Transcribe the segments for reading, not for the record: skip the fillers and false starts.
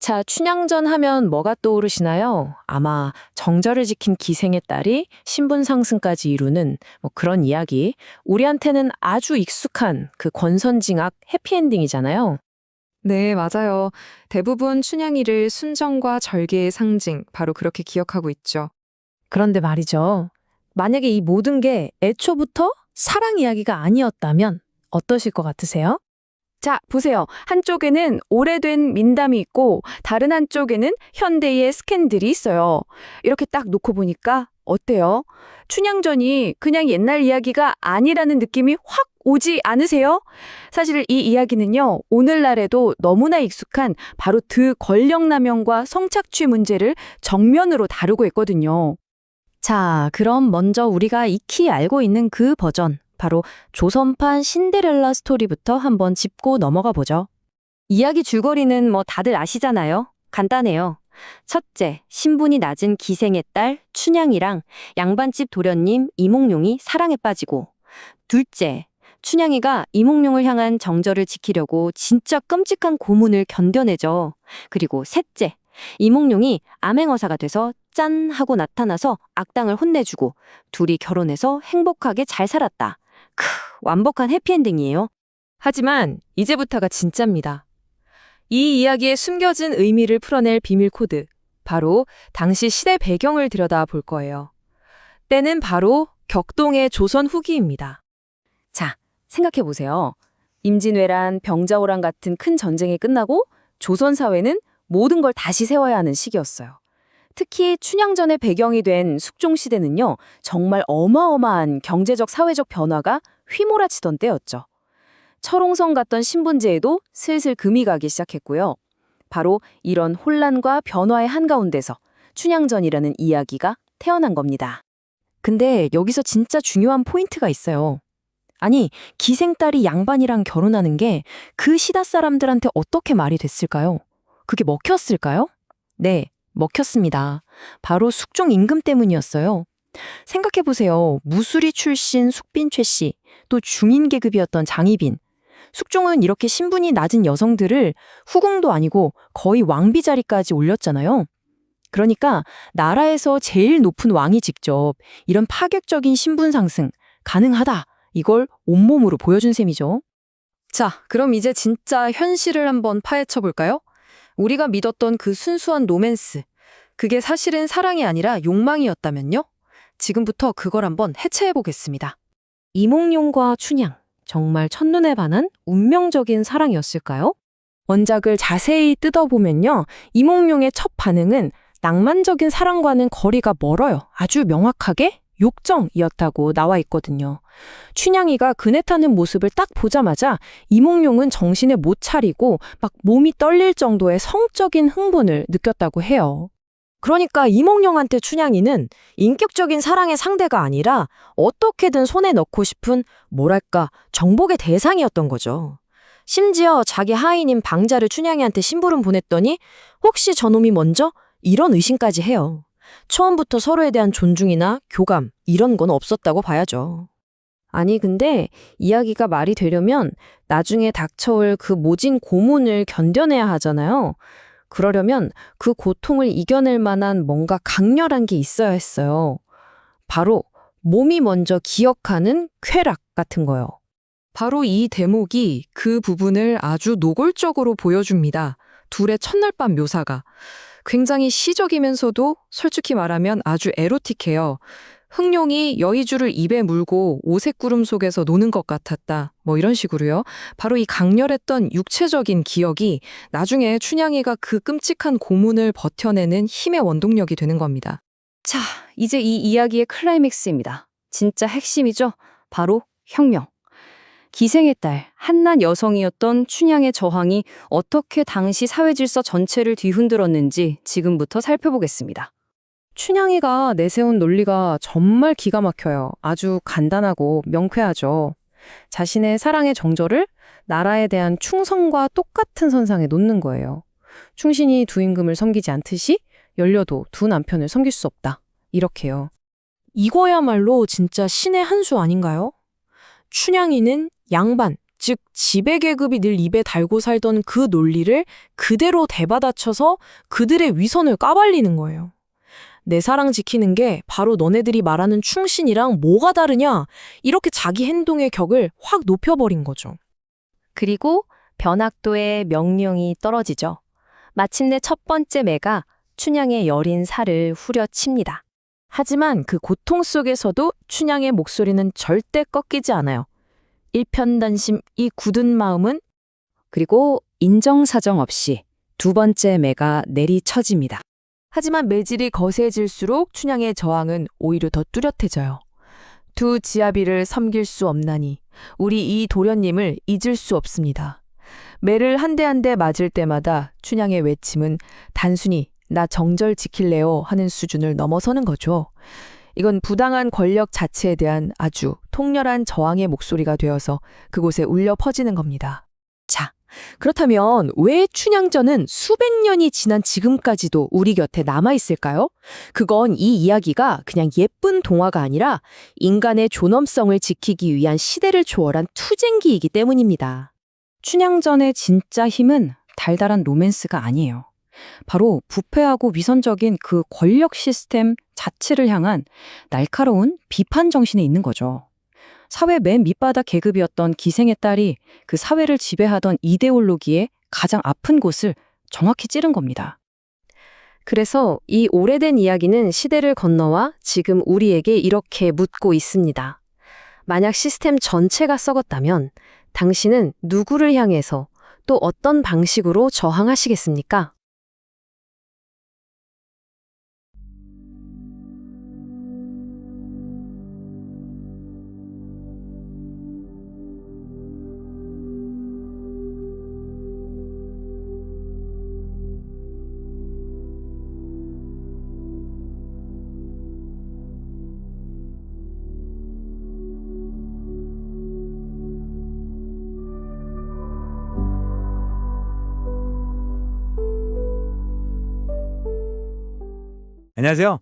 자, 춘향전 하면 뭐가 떠오르시나요? 아마 정절을 지킨 기생의 딸이 신분 상승까지 이루는 뭐 그런 이야기. 우리한테는 아주 익숙한 그 권선징악 해피엔딩이잖아요. 네, 맞아요. 대부분 춘향이를 순정과 절개의 상징, 바로 그렇게 기억하고 있죠. 그런데 말이죠. 만약에 이 모든 게 애초부터 사랑 이야기가 아니었다면 어떠실 것 같으세요? 자, 보세요. 한쪽에는 오래된 민담이 있고 다른 한쪽에는 현대의 스캔들이 있어요. 이렇게 딱 놓고 보니까 어때요? 춘향전이 그냥 옛날 이야기가 아니라는 느낌이 확 오지 않으세요? 사실 이 이야기는요, 오늘날에도 너무나 익숙한 바로 권력남용과 성착취 문제를 정면으로 다루고 있거든요. 자, 그럼 먼저 우리가 익히 알고 있는 그 버전, 바로 조선판 신데렐라 스토리부터 한번 짚고 넘어가 보죠. 이야기 줄거리는 뭐 다들 아시잖아요. 간단해요. 첫째, 신분이 낮은 기생의 딸 춘향이랑 양반집 도련님 이몽룡이 사랑에 빠지고, 둘째, 춘향이가 이몽룡을 향한 정절을 지키려고 진짜 끔찍한 고문을 견뎌내죠. 그리고 셋째, 이몽룡이 암행어사가 돼서 짠 하고 나타나서 악당을 혼내주고 둘이 결혼해서 행복하게 잘 살았다. 완벽한 해피엔딩이에요. 하지만 이제부터가 진짜입니다. 이 이야기에 숨겨진 의미를 풀어낼 비밀 코드, 바로 당시 시대 배경을 들여다 볼 거예요. 때는 바로 격동의 조선 후기입니다. 자, 생각해 보세요. 임진왜란, 병자호란 같은 큰 전쟁이 끝나고 조선 사회는 모든 걸 다시 세워야 하는 시기였어요. 특히 춘향전의 배경이 된 숙종시대는요, 정말 어마어마한 경제적 사회적 변화가 휘몰아치던 때였죠. 철옹성 같던 신분제에도 슬슬 금이 가기 시작했고요. 바로 이런 혼란과 변화의 한가운데서 춘향전이라는 이야기가 태어난 겁니다. 근데 여기서 진짜 중요한 포인트가 있어요. 아니, 기생딸이 양반이랑 결혼하는 게 그 시다 사람들한테 어떻게 말이 됐을까요? 그게 먹혔을까요? 네, 먹혔습니다. 바로 숙종 임금 때문이었어요. 생각해보세요. 무수리 출신 숙빈 최 씨, 또 중인 계급이었던 장희빈. 숙종은 이렇게 신분이 낮은 여성들을 후궁도 아니고 거의 왕비 자리까지 올렸잖아요. 그러니까 나라에서 제일 높은 왕이 직접 이런 파격적인 신분 상승 가능하다. 이걸 온몸으로 보여준 셈이죠. 자, 그럼 이제 진짜 현실을 한번 파헤쳐 볼까요? 우리가 믿었던 그 순수한 로맨스, 그게 사실은 사랑이 아니라 욕망이었다면요? 지금부터 그걸 한번 해체해 보겠습니다. 이몽룡과 춘향, 정말 첫눈에 반한 운명적인 사랑이었을까요? 원작을 자세히 뜯어보면요. 이몽룡의 첫 반응은 낭만적인 사랑과는 거리가 멀어요. 아주 명확하게 욕정이었다고 나와 있거든요. 춘향이가 그네 타는 모습을 딱 보자마자 이몽룡은 정신을 못 차리고 막 몸이 떨릴 정도의 성적인 흥분을 느꼈다고 해요. 그러니까 이몽룡한테 춘향이는 인격적인 사랑의 상대가 아니라 어떻게든 손에 넣고 싶은 뭐랄까 정복의 대상이었던 거죠. 심지어 자기 하인인 방자를 춘향이한테 심부름 보냈더니 혹시 저놈이 먼저? 이런 의심까지 해요. 처음부터 서로에 대한 존중이나 교감 이런 건 없었다고 봐야죠. 아니 근데 이야기가 말이 되려면 나중에 닥쳐올 그 모진 고문을 견뎌내야 하잖아요. 그러려면 그 고통을 이겨낼 만한 뭔가 강렬한 게 있어야 했어요. 바로 몸이 먼저 기억하는 쾌락 같은 거요. 바로 이 대목이 그 부분을 아주 노골적으로 보여줍니다. 둘의 첫날 밤 묘사가. 굉장히 시적이면서도 솔직히 말하면 아주 에로틱해요. 흥룡이 여의주를 입에 물고 오색구름 속에서 노는 것 같았다. 뭐 이런 식으로요. 바로 이 강렬했던 육체적인 기억이 나중에 춘향이가 그 끔찍한 고문을 버텨내는 힘의 원동력이 되는 겁니다. 자, 이제 이 이야기의 클라이맥스입니다. 진짜 핵심이죠. 바로 혁명. 기생의 딸, 한낱 여성이었던 춘향의 저항이 어떻게 당시 사회 질서 전체를 뒤흔들었는지 지금부터 살펴보겠습니다. 춘향이가 내세운 논리가 정말 기가 막혀요. 아주 간단하고 명쾌하죠. 자신의 사랑의 정절을 나라에 대한 충성과 똑같은 선상에 놓는 거예요. 충신이 두 임금을 섬기지 않듯이 열려도 두 남편을 섬길 수 없다. 이렇게요. 이거야말로 진짜 신의 한 수 아닌가요? 춘향이는 양반, 즉 지배계급이 늘 입에 달고 살던 그 논리를 그대로 대받아쳐서 그들의 위선을 까발리는 거예요. 내 사랑 지키는 게 바로 너네들이 말하는 충신이랑 뭐가 다르냐? 이렇게 자기 행동의 격을 확 높여버린 거죠. 그리고 변학도의 명령이 떨어지죠. 마침내 첫 번째 매가 춘향의 여린 살을 후려칩니다. 하지만 그 고통 속에서도 춘향의 목소리는 절대 꺾이지 않아요. 일편단심 이 굳은 마음은 그리고 인정사정 없이 두 번째 매가 내리쳐집니다. 하지만 매질이 거세질수록 춘향의 저항은 오히려 더 뚜렷해져요. 두 지아비를 섬길 수 없나니 우리 이 도련님을 잊을 수 없습니다. 매를 한 대 한 대 맞을 때마다 춘향의 외침은 단순히 나 정절 지킬래요 하는 수준을 넘어서는 거죠. 이건 부당한 권력 자체에 대한 아주 통렬한 저항의 목소리가 되어서 그곳에 울려 퍼지는 겁니다. 자, 그렇다면 왜 춘향전은 수백 년이 지난 지금까지도 우리 곁에 남아있을까요? 그건 이 이야기가 그냥 예쁜 동화가 아니라 인간의 존엄성을 지키기 위한 시대를 초월한 투쟁기이기 때문입니다. 춘향전의 진짜 힘은 달달한 로맨스가 아니에요. 바로 부패하고 위선적인 그 권력 시스템 자체를 향한 날카로운 비판 정신에 있는 거죠. 사회 맨 밑바닥 계급이었던 기생의 딸이 그 사회를 지배하던 이데올로기의 가장 아픈 곳을 정확히 찌른 겁니다. 그래서 이 오래된 이야기는 시대를 건너와 지금 우리에게 이렇게 묻고 있습니다. 만약 시스템 전체가 썩었다면 당신은 누구를 향해서 또 어떤 방식으로 저항하시겠습니까? 안녕하세요.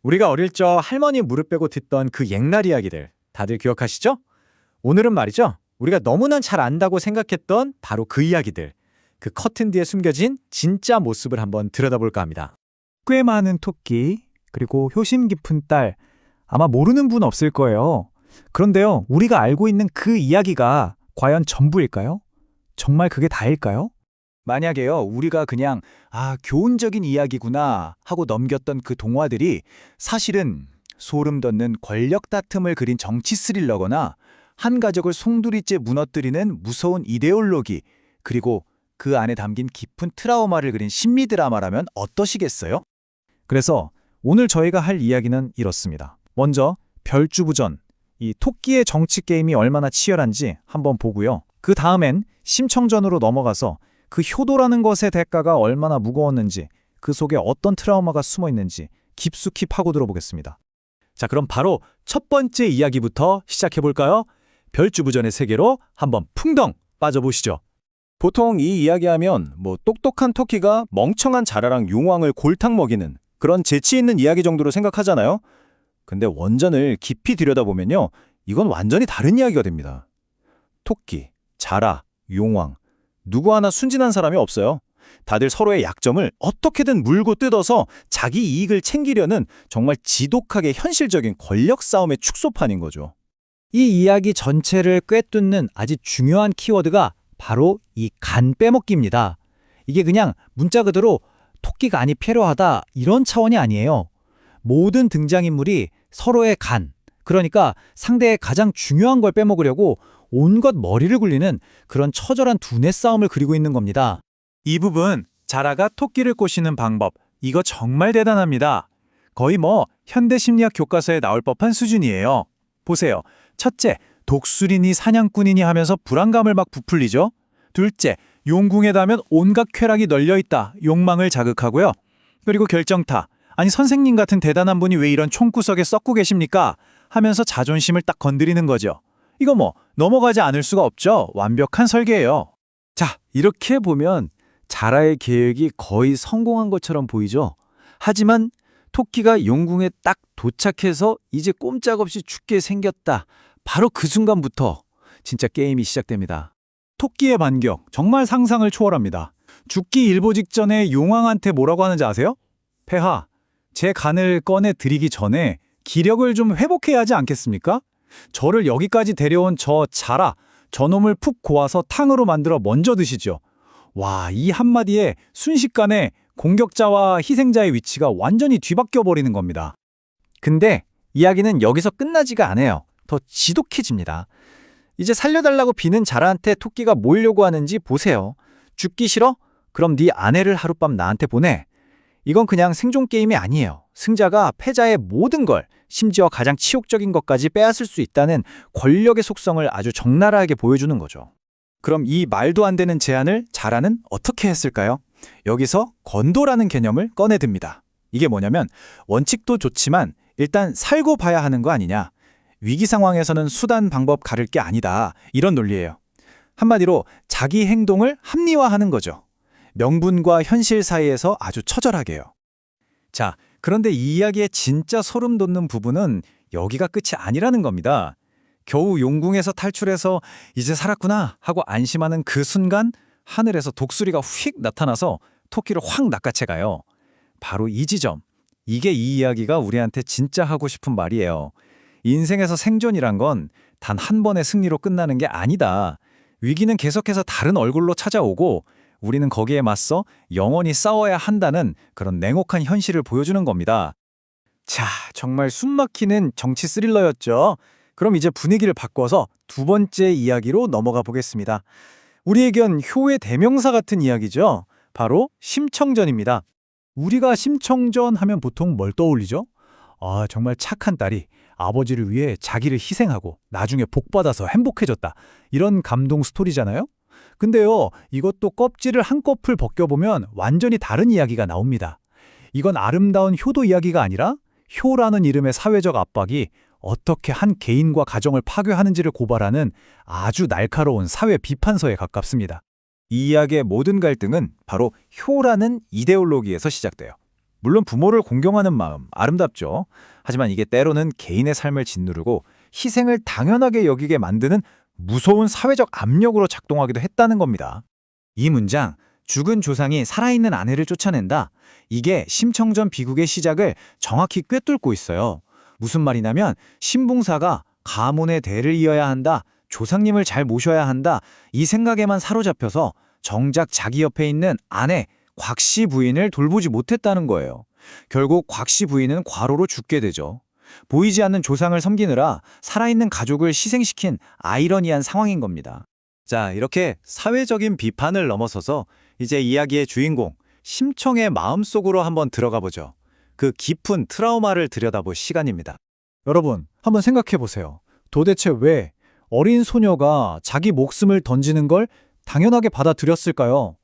우리가 어릴 적 할머니 무릎 빼고 듣던 그 옛날 이야기들 다들 기억하시죠? 오늘은 말이죠. 우리가 너무나 잘 안다고 생각했던 바로 그 이야기들, 그 커튼 뒤에 숨겨진 진짜 모습을 한번 들여다볼까 합니다. 꽤 많은 토끼, 그리고 효심 깊은 딸, 아마 모르는 분 없을 거예요. 그런데요, 우리가 알고 있는 그 이야기가 과연 전부일까요? 정말 그게 다일까요? 만약에요, 우리가 그냥 교훈적인 이야기구나 하고 넘겼던 그 동화들이 사실은 소름 돋는 권력 다툼을 그린 정치 스릴러거나 한 가족을 송두리째 무너뜨리는 무서운 이데올로기, 그리고 그 안에 담긴 깊은 트라우마를 그린 심리 드라마라면 어떠시겠어요? 그래서 오늘 저희가 할 이야기는 이렇습니다. 먼저 별주부전, 이 토끼의 정치 게임이 얼마나 치열한지 한번 보고요. 그 다음엔 심청전으로 넘어가서 그 효도라는 것의 대가가 얼마나 무거웠는지, 그 속에 어떤 트라우마가 숨어 있는지 깊숙이 파고들어 보겠습니다. 자, 그럼 바로 첫 번째 이야기부터 시작해볼까요? 별주부전의 세계로 한번 풍덩 빠져보시죠. 보통 이 이야기하면 똑똑한 토끼가 멍청한 자라랑 용왕을 골탕 먹이는 그런 재치 있는 이야기 정도로 생각하잖아요. 근데 원전을 깊이 들여다보면요, 이건 완전히 다른 이야기가 됩니다. 토끼, 자라, 용왕, 누구 하나 순진한 사람이 없어요. 다들 서로의 약점을 어떻게든 물고 뜯어서 자기 이익을 챙기려는 정말 지독하게 현실적인 권력 싸움의 축소판인 거죠. 이 이야기 전체를 꿰뚫는 아주 중요한 키워드가 바로 이 간 빼먹기입니다. 이게 그냥 문자 그대로 토끼 간이 필요하다 이런 차원이 아니에요. 모든 등장인물이 서로의 간, 그러니까 상대의 가장 중요한 걸 빼먹으려고 온갖 머리를 굴리는 그런 처절한 두뇌 싸움을 그리고 있는 겁니다. 이 부분, 자라가 토끼를 꼬시는 방법, 이거 정말 대단합니다. 거의 현대심리학 교과서에 나올 법한 수준이에요. 보세요. 첫째, 독수리니 사냥꾼이니 하면서 불안감을 막 부풀리죠. 둘째, 용궁에 닿으면 온갖 쾌락이 널려있다, 욕망을 자극하고요. 그리고 결정타, 아니 선생님 같은 대단한 분이 왜 이런 총구석에 썩고 계십니까? 하면서 자존심을 딱 건드리는 거죠. 이거 넘어가지 않을 수가 없죠. 완벽한 설계예요. 자, 이렇게 보면 자라의 계획이 거의 성공한 것처럼 보이죠. 하지만 토끼가 용궁에 딱 도착해서 이제 꼼짝없이 죽게 생겼다. 바로 그 순간부터 진짜 게임이 시작됩니다. 토끼의 반격, 정말 상상을 초월합니다. 죽기 일보 직전에 용왕한테 뭐라고 하는지 아세요? 폐하, 제 간을 꺼내 드리기 전에 기력을 좀 회복해야 하지 않겠습니까? 저를 여기까지 데려온 저 자라, 저놈을 푹 고아서 탕으로 만들어 먼저 드시죠. 와, 이 한마디에 순식간에 공격자와 희생자의 위치가 완전히 뒤바뀌어 버리는 겁니다. 근데 이야기는 여기서 끝나지가 않아요. 더 지독해집니다. 이제 살려달라고 비는 자라한테 토끼가 뭘 요구하는지 보세요. 죽기 싫어? 그럼 네 아내를 하룻밤 나한테 보내. 이건 그냥 생존 게임이 아니에요. 승자가 패자의 모든 걸, 심지어 가장 치욕적인 것까지 빼앗을 수 있다는 권력의 속성을 아주 적나라하게 보여주는 거죠. 그럼 이 말도 안 되는 제안을 자라는 어떻게 했을까요? 여기서 건도라는 개념을 꺼내듭니다. 이게 뭐냐면 원칙도 좋지만 일단 살고 봐야 하는 거 아니냐. 위기 상황에서는 수단 방법 가릴 게 아니다. 이런 논리예요. 한마디로 자기 행동을 합리화하는 거죠. 명분과 현실 사이에서 아주 처절하게요. 자, 그런데 이 이야기의 진짜 소름 돋는 부분은 여기가 끝이 아니라는 겁니다. 겨우 용궁에서 탈출해서 이제 살았구나 하고 안심하는 그 순간 하늘에서 독수리가 휙 나타나서 토끼를 확 낚아채 가요. 바로 이 지점. 이게 이 이야기가 우리한테 진짜 하고 싶은 말이에요. 인생에서 생존이란 건 단 한 번의 승리로 끝나는 게 아니다. 위기는 계속해서 다른 얼굴로 찾아오고 우리는 거기에 맞서 영원히 싸워야 한다는 그런 냉혹한 현실을 보여주는 겁니다. 자, 정말 숨막히는 정치 스릴러였죠. 그럼 이제 분위기를 바꿔서 두 번째 이야기로 넘어가 보겠습니다. 우리에겐 효의 대명사 같은 이야기죠. 바로 심청전입니다. 우리가 심청전 하면 보통 뭘 떠올리죠? 아, 정말 착한 딸이 아버지를 위해 자기를 희생하고 나중에 복받아서 행복해졌다. 이런 감동 스토리잖아요? 근데요, 이것도 껍질을 한꺼풀 벗겨보면 완전히 다른 이야기가 나옵니다. 이건 아름다운 효도 이야기가 아니라 효라는 이름의 사회적 압박이 어떻게 한 개인과 가정을 파괴하는지를 고발하는 아주 날카로운 사회 비판서에 가깝습니다. 이 이야기의 모든 갈등은 바로 효라는 이데올로기에서 시작돼요. 물론 부모를 공경하는 마음 아름답죠. 하지만 이게 때로는 개인의 삶을 짓누르고 희생을 당연하게 여기게 만드는 무서운 사회적 압력으로 작동하기도 했다는 겁니다. 이 문장, 죽은 조상이 살아있는 아내를 쫓아낸다. 이게 심청전 비극의 시작을 정확히 꿰뚫고 있어요. 무슨 말이냐면 신봉사가 가문의 대를 이어야 한다, 조상님을 잘 모셔야 한다, 이 생각에만 사로잡혀서 정작 자기 옆에 있는 아내 곽씨 부인을 돌보지 못했다는 거예요. 결국 곽씨 부인은 과로로 죽게 되죠. 보이지 않는 조상을 섬기느라 살아있는 가족을 희생시킨 아이러니한 상황인 겁니다. 자, 이렇게 사회적인 비판을 넘어서서 이제 이야기의 주인공 심청의 마음속으로 한번 들어가 보죠. 그 깊은 트라우마를 들여다볼 시간입니다. 여러분, 한번 생각해 보세요. 도대체 왜 어린 소녀가 자기 목숨을 던지는 걸 당연하게 받아들였을까요?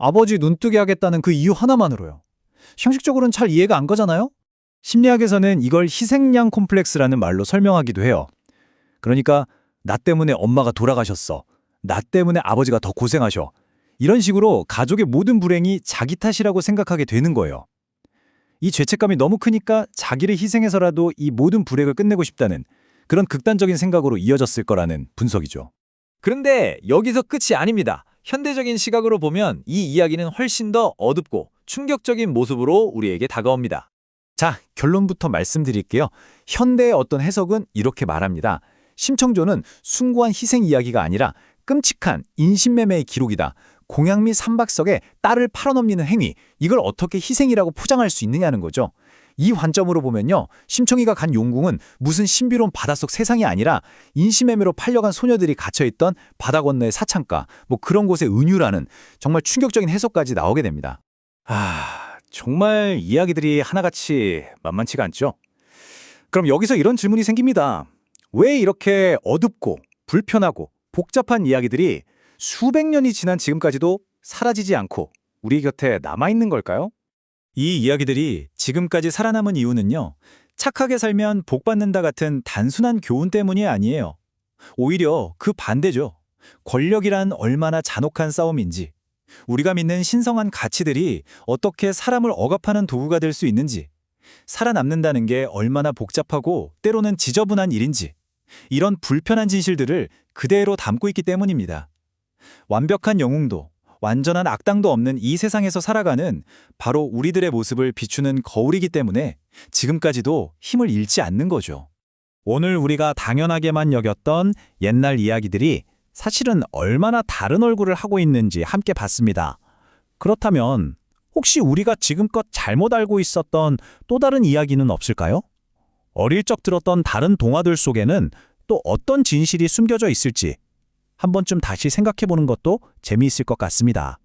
아버지 눈뜨게 하겠다는 그 이유 하나만으로요. 형식적으로는 잘 이해가 안 가잖아요? 심리학에서는 이걸 희생양 콤플렉스라는 말로 설명하기도 해요. 그러니까 나 때문에 엄마가 돌아가셨어. 나 때문에 아버지가 더 고생하셔. 이런 식으로 가족의 모든 불행이 자기 탓이라고 생각하게 되는 거예요. 이 죄책감이 너무 크니까 자기를 희생해서라도 이 모든 불행을 끝내고 싶다는 그런 극단적인 생각으로 이어졌을 거라는 분석이죠. 그런데 여기서 끝이 아닙니다. 현대적인 시각으로 보면 이 이야기는 훨씬 더 어둡고 충격적인 모습으로 우리에게 다가옵니다. 자, 결론부터 말씀드릴게요. 현대의 어떤 해석은 이렇게 말합니다. 심청조는 숭고한 희생 이야기가 아니라 끔찍한 인신매매의 기록이다. 공양 및 삼박석에 딸을 팔아넘기는 행위, 이걸 어떻게 희생이라고 포장할 수 있느냐는 거죠. 이 관점으로 보면요, 심청이가 간 용궁은 무슨 신비로운 바닷속 세상이 아니라 인신매매로 팔려간 소녀들이 갇혀있던 바다 건너의 사창가, 뭐 그런 곳의 은유라는 정말 충격적인 해석까지 나오게 됩니다. 정말 이야기들이 하나같이 만만치가 않죠? 그럼 여기서 이런 질문이 생깁니다. 왜 이렇게 어둡고 불편하고 복잡한 이야기들이 수백 년이 지난 지금까지도 사라지지 않고 우리 곁에 남아있는 걸까요? 이 이야기들이 지금까지 살아남은 이유는요, 착하게 살면 복 받는다 같은 단순한 교훈 때문이 아니에요. 오히려 그 반대죠. 권력이란 얼마나 잔혹한 싸움인지, 우리가 믿는 신성한 가치들이 어떻게 사람을 억압하는 도구가 될 수 있는지, 살아남는다는 게 얼마나 복잡하고 때로는 지저분한 일인지, 이런 불편한 진실들을 그대로 담고 있기 때문입니다. 완벽한 영웅도 완전한 악당도 없는 이 세상에서 살아가는 바로 우리들의 모습을 비추는 거울이기 때문에 지금까지도 힘을 잃지 않는 거죠. 오늘 우리가 당연하게만 여겼던 옛날 이야기들이 사실은 얼마나 다른 얼굴을 하고 있는지 함께 봤습니다. 그렇다면 혹시 우리가 지금껏 잘못 알고 있었던 또 다른 이야기는 없을까요? 어릴 적 들었던 다른 동화들 속에는 또 어떤 진실이 숨겨져 있을지 한 번쯤 다시 생각해보는 것도 재미있을 것 같습니다.